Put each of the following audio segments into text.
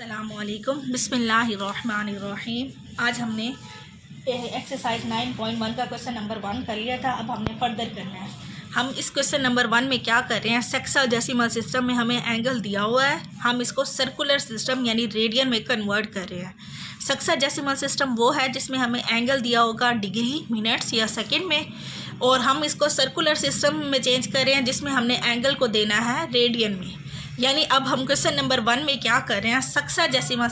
अस्सलामुअलैकुम बिस्मिल्लाहिर्रहमानिर्रहीम। आज हमने एक्सरसाइज 9.1 का क्वेश्चन नंबर 1 कर लिया था। अब हमने फर्दर करना है। हम इस क्वेश्चन नंबर 1 में क्या कर रहे हैं, सेक्साडेसिमल सिस्टम में हमें एंगल दिया हुआ है, हम इसको सर्कुलर सिस्टम यानी रेडियन में कन्वर्ट कर रहे हैं। सेक्साडेसिमल सिस्टम वो है जिसमें हमें एंगल दिया होगा डिग्री, मिनट्स या सेकेंड में, और हम इसको सर्कुलर सिस्टम में चेंज कर रहे हैं जिसमें हमने एंगल को देना है रेडियन में। यानी अब हम क्वेश्चन नंबर 1 में क्या कर रहे हैं, सेक्साडेसिमल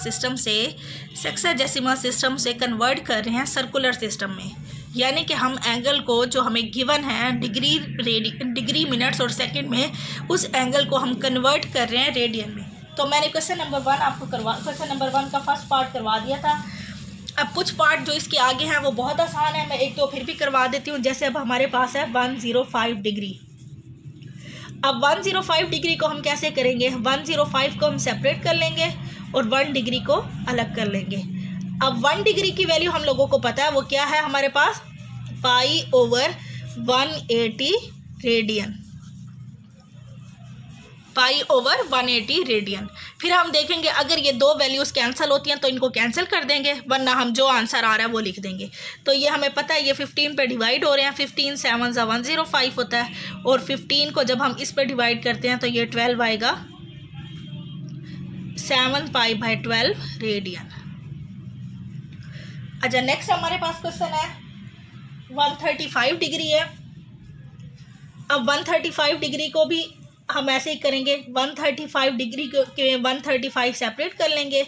सिस्टम से कन्वर्ट कर रहे हैं सर्कुलर सिस्टम में। यानी कि हम एंगल को जो हमें गिवन है डिग्री, मिनट्स और सेकंड में, उस एंगल को हम कन्वर्ट कर रहे हैं रेडियन में। तो मैंने क्वेश्चन नंबर 1 का फर्स्ट पार्ट करवा दिया था। अब कुछ पार्ट जो इसके आगे हैं वो बहुत आसान है, मैं एक दो फिर भी करवा देती हूँ। जैसे अब हमारे पास है 105 डिग्री। अब 105 डिग्री को हम कैसे करेंगे, 105 को हम सेपरेट कर लेंगे और 1 डिग्री को अलग कर लेंगे। अब 1 डिग्री की वैल्यू हम लोगों को पता है, वो क्या है हमारे पास, पाई/180 रेडियन। पाई/180 रेडियन। फिर हम देखेंगे अगर ये दो वैल्यूज़ कैंसिल होती हैं तो इनको कैंसिल कर देंगे, वरना हम जो आंसर आ रहा है वो लिख देंगे। तो ये हमें पता है ये 15 पे डिवाइड हो रहे हैं, 15 7 105 होता है, और 15 को जब हम इस पे डिवाइड करते हैं तो ये 12 आएगा, 7 पाई/12 रेडियन। अच्छा, नेक्स्ट हमारे पास क्वेश्चन है 135 डिग्री है। अब 135 डिग्री को भी हम ऐसे ही करेंगे, 135 डिग्री के 135 सेपरेट कर लेंगे,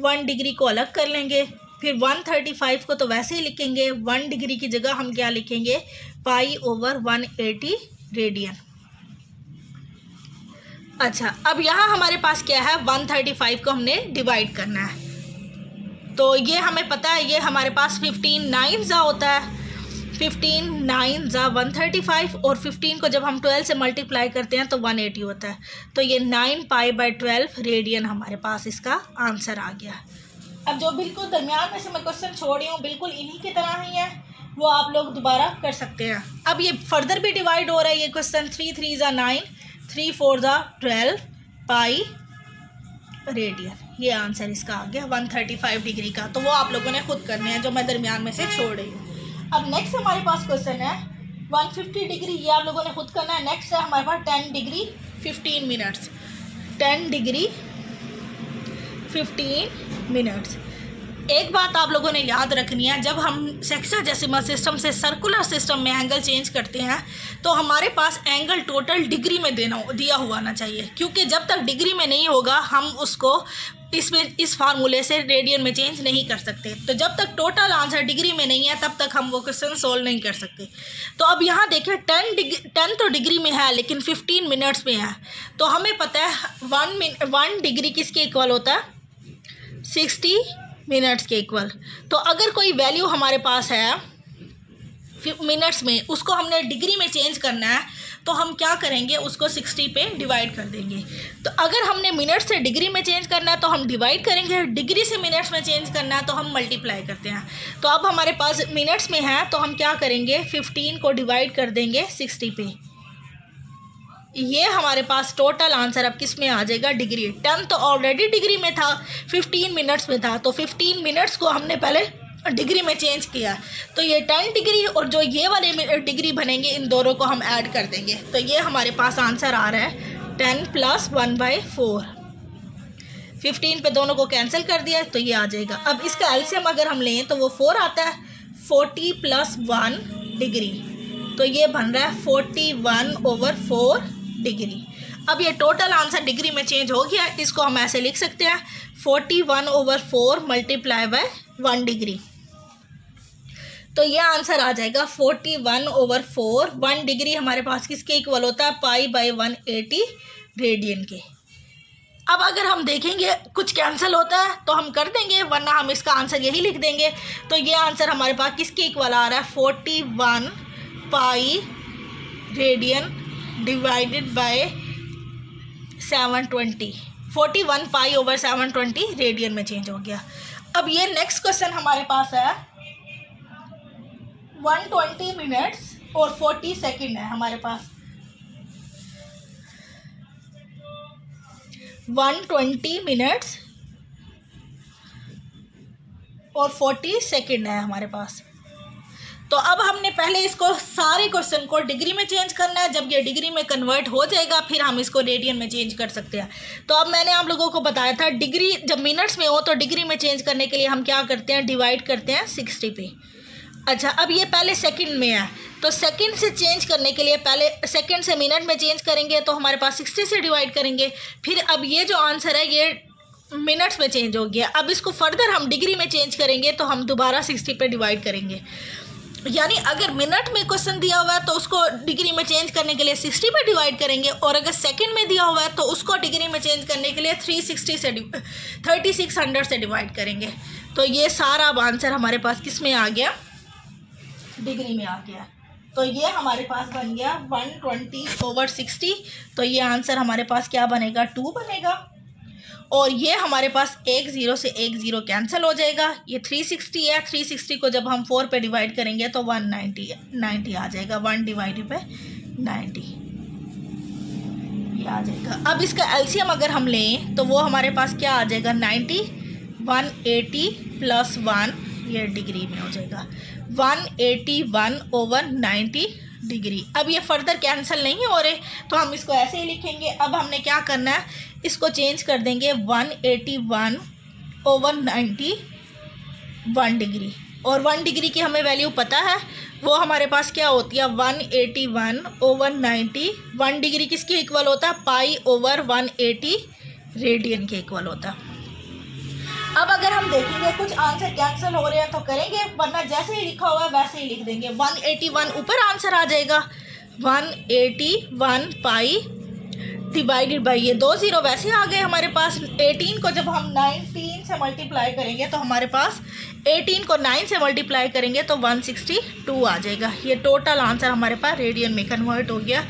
1 डिग्री को अलग कर लेंगे। फिर 135 को तो वैसे ही लिखेंगे, 1 डिग्री की जगह हम क्या लिखेंगे, पाई/180 रेडियन। अच्छा, अब यहाँ हमारे पास क्या है, 135 को हमने डिवाइड करना है। तो ये हमें पता है, ये हमारे पास 15 9 होता है, 15 9 135, और 15 को जब हम 12 से मल्टीप्लाई करते हैं तो 180 होता है। तो ये 9 पाई/12 रेडियन हमारे पास इसका आंसर आ गया। अब जो बिल्कुल दरमियान में से मैं क्वेश्चन छोड़ रही हूँ, बिल्कुल इन्हीं की तरह ही है, वो आप लोग दोबारा कर सकते हैं। अब ये फर्दर भी डिवाइड हो रहा है ये क्वेश्चन, 3 3 9, 3 4 12 पाई रेडियन। ये आंसर इसका आ गया 135 डिग्री का। तो वो आप लोगों ने खुद करने हैं जो मैं दरमियान में से छोड़ रही हूँ। अब नेक्स्ट हमारे पास क्वेश्चन है 150 डिग्री, ये आप लोगों ने खुद करना है। नेक्स्ट है हमारे पास 10 डिग्री 15 मिनट्स, 10 डिग्री 15 मिनट्स। एक बात आप लोगों ने याद रखनी है, जब हम सेक्साडेसिमल सिस्टम से सर्कुलर सिस्टम में एंगल चेंज करते हैं तो हमारे पास एंगल टोटल डिग्री में दिया हुआ ना चाहिए, क्योंकि जब तक डिग्री में नहीं होगा हम उसको इस फार्मूले से रेडियन में चेंज नहीं कर सकते। तो जब तक टोटल आंसर डिग्री में नहीं है तब तक हम वो क्वेश्चन सोल्व नहीं कर सकते। तो अब यहाँ देखिए 10 तो डिग्री में है लेकिन 15 मिनट्स में है। तो हमें पता है 1 डिग्री किसके इक्वल होता है, 60 मिनट्स के इक्वल। तो अगर कोई वैल्यू हमारे पास है मिनट्स में, उसको हमने डिग्री में चेंज करना है तो हम क्या करेंगे, उसको 60 पे डिवाइड कर देंगे। तो अगर हमने मिनट्स से डिग्री में चेंज करना है तो हम डिवाइड करेंगे, डिग्री से मिनट्स में चेंज करना है तो हम मल्टीप्लाई करते हैं। तो अब हमारे पास मिनट्स में है तो हम क्या करेंगे, 15 को डिवाइड कर देंगे 60 पे। ये हमारे पास टोटल आंसर अब किस में आ जाएगा, डिग्री। 10 तो ऑलरेडी डिग्री में था, 15 मिनट्स में था, तो 15 मिनट्स को हमने पहले डिग्री में चेंज किया। तो ये 10 डिग्री और जो ये वाले डिग्री बनेंगे, इन दोनों को हम ऐड कर देंगे। तो ये हमारे पास आंसर आ रहा है 10 + 1/4। 15 पे दोनों को कैंसिल कर दिया तो ये आ जाएगा। अब इसका एलसीएम अगर हम लें तो वो 4 आता है, 40 + 1 डिग्री। तो ये बन रहा है 41/4 डिग्री। अब ये टोटल आंसर डिग्री में चेंज हो गया, इसको हम ऐसे लिख सकते हैं 41/4 × 1 डिग्री। तो ये आंसर आ जाएगा 41/4। 1 डिग्री हमारे पास किसके इक्वल होता है, पाई/180 रेडियन के। अब अगर हम देखेंगे कुछ कैंसिल होता है तो हम कर देंगे, वरना हम इसका आंसर यही लिख देंगे। तो ये आंसर हमारे पास किसके इक्वल आ रहा है, 41 पाई रेडियन डिवाइडेड बाय 720। 41 पाई/720 रेडियन में चेंज हो गया। अब ये नेक्स्ट क्वेश्चन हमारे पास है 120 मिनट्स और 40 सेकेंड है हमारे पास। 120 मिनट्स और 40 सेकेंड है हमारे पास। तो अब हमने पहले इसको सारे क्वेश्चन को डिग्री में चेंज करना है। जब ये डिग्री में कन्वर्ट हो जाएगा फिर हम इसको रेडियन में चेंज कर सकते हैं। तो अब मैंने आप लोगों को बताया था डिग्री जब मिनट्स में हो तो डिग्री में चेंज करने के लिए हम क्या करते हैं, डिवाइड करते हैं 60 पे। अच्छा, अब ये पहले सेकंड में है तो सेकंड से चेंज करने के लिए पहले सेकंड से मिनट में चेंज करेंगे तो हमारे पास 60 से डिवाइड करेंगे। फिर अब ये जो आंसर है ये मिनट्स में चेंज हो गया। अब इसको फर्दर हम डिग्री में चेंज करेंगे तो हम दोबारा 60 पे डिवाइड करेंगे। यानी अगर मिनट में क्वेश्चन दिया हुआ है तो उसको डिग्री में चेंज करने के लिए 60 पे डिवाइड करेंगे, और अगर सेकंड में दिया हुआ है तो उसको डिग्री में चेंज करने के लिए 3600 से डिवाइड करेंगे। तो ये सारा अब आंसर हमारे पास किस में आ गया, डिग्री में आ गया। तो ये हमारे पास बन गया 120/60। तो ये आंसर हमारे पास क्या बनेगा, 2 बनेगा। और ये हमारे पास एक 0 से एक 0 कैंसिल हो जाएगा। ये 360 है, 360 को जब हम 4 पे डिवाइड करेंगे तो 190 आ जाएगा। 1 डिवाइडेड बाय 90 ये आ जाएगा। अब इसका एलसीएम अगर हम लें तो वो हमारे पास क्या आ जाएगा, 90, 180 + 1 ये डिग्री में हो जाएगा, 181/90 डिग्री। अब ये फर्दर कैंसिल नहीं हो रहे तो हम इसको ऐसे ही लिखेंगे। अब हमने क्या करना है, इसको चेंज कर देंगे 181/90 1 डिग्री। और 1 डिग्री की हमें वैल्यू पता है, वो हमारे पास क्या होती है, 181/90। 1 डिग्री किसके इक्वल होता है, π/180 रेडियन के इक्वल होता है। अब अगर हम देखेंगे कुछ आंसर कैंसिल हो रहे हैं तो करेंगे, वरना जैसे ही लिखा हुआ है वैसे ही लिख देंगे। 181 ऊपर आंसर आ जाएगा, 181 पाई डिवाइडेड बाई ये 2 0 वैसे आ गए हमारे पास। 18 को जब हम 19 से मल्टीप्लाई करेंगे तो हमारे पास 18 को 9 से मल्टीप्लाई करेंगे तो 162 आ जाएगा। ये टोटल आंसर हमारे पास रेडियन में कन्वर्ट हो गया,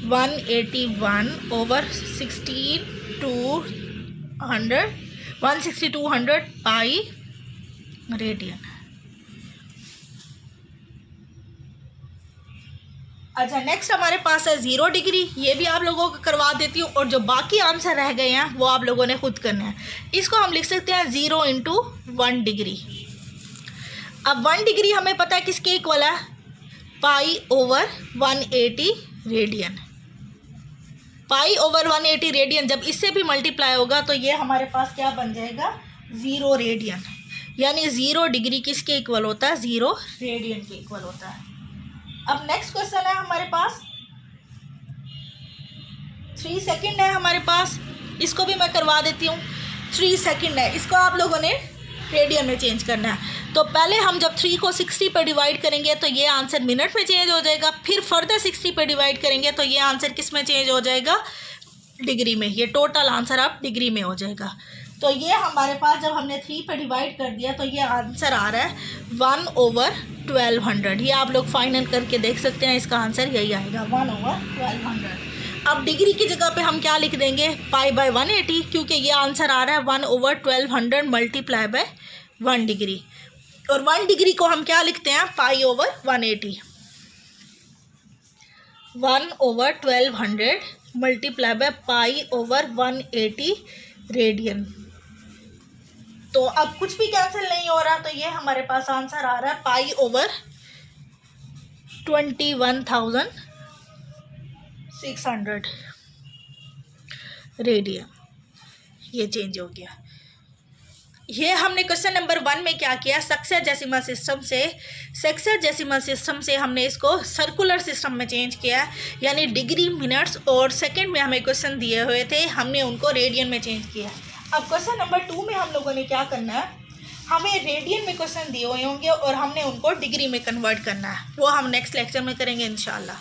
161/16200 पाई रेडियन। अच्छा, नेक्स्ट हमारे पास है 0 डिग्री। ये भी आप लोगों को करवा देती हूँ, और जो बाकी आंसर रह गए हैं वो आप लोगों ने खुद करना है। इसको हम लिख सकते हैं 0 × 1 डिग्री। अब 1 डिग्री हमें पता है किसके इक्वल है, π/180 रेडियन। π/180 रेडियन जब इससे भी मल्टीप्लाई होगा तो ये हमारे पास क्या बन जाएगा, 0 रेडियन। यानी 0 डिग्री किसके इक्वल होता है, 0 रेडियन के इक्वल होता है। अब नेक्स्ट क्वेश्चन है हमारे पास 3 सेकंड है हमारे पास। इसको भी मैं करवा देती हूँ। 3 सेकंड है, इसको आप लोगों ने रेडियन में चेंज करना है। तो पहले हम जब 3 को 60 पे डिवाइड करेंगे तो ये आंसर मिनट में चेंज हो जाएगा। फिर फर्दर 60 पे डिवाइड करेंगे तो ये आंसर किस में चेंज हो जाएगा, डिग्री में। ये टोटल आंसर अब डिग्री में हो जाएगा। तो ये हमारे पास जब हमने 3 पे डिवाइड कर दिया तो ये आंसर आ रहा है 1/1200। ये आप लोग फाइनल करके देख सकते हैं, इसका आंसर यही आएगा, 1/1200। अब डिग्री की जगह पे हम क्या लिख देंगे, π/180, क्योंकि ये आंसर आ रहा है 1/1200 मल्टीप्लाई बाय 1 डिग्री। और 1 डिग्री को हम क्या लिखते हैं, π/180। 1/1200 मल्टीप्लाई बाय π/180 रेडियन। तो अब कुछ भी कैंसिल नहीं हो रहा, तो ये हमारे पास आंसर आ रहा है π/21,600 रेडियन। ये चेंज हो गया। ये हमने क्वेश्चन नंबर 1 में क्या किया, सेक्साडेसिमल सिस्टम से हमने इसको सर्कुलर सिस्टम में चेंज किया। यानी डिग्री, मिनट्स और सेकंड में हमें क्वेश्चन दिए हुए थे, हमने उनको रेडियन में चेंज किया। अब क्वेश्चन नंबर 2 में हम लोगों ने क्या करना है, हमें रेडियन में क्वेश्चन दिए हुए होंगे और हमने उनको डिग्री में कन्वर्ट करना है। वो हम नेक्स्ट लेक्चर में करेंगे इंशाल्लाह।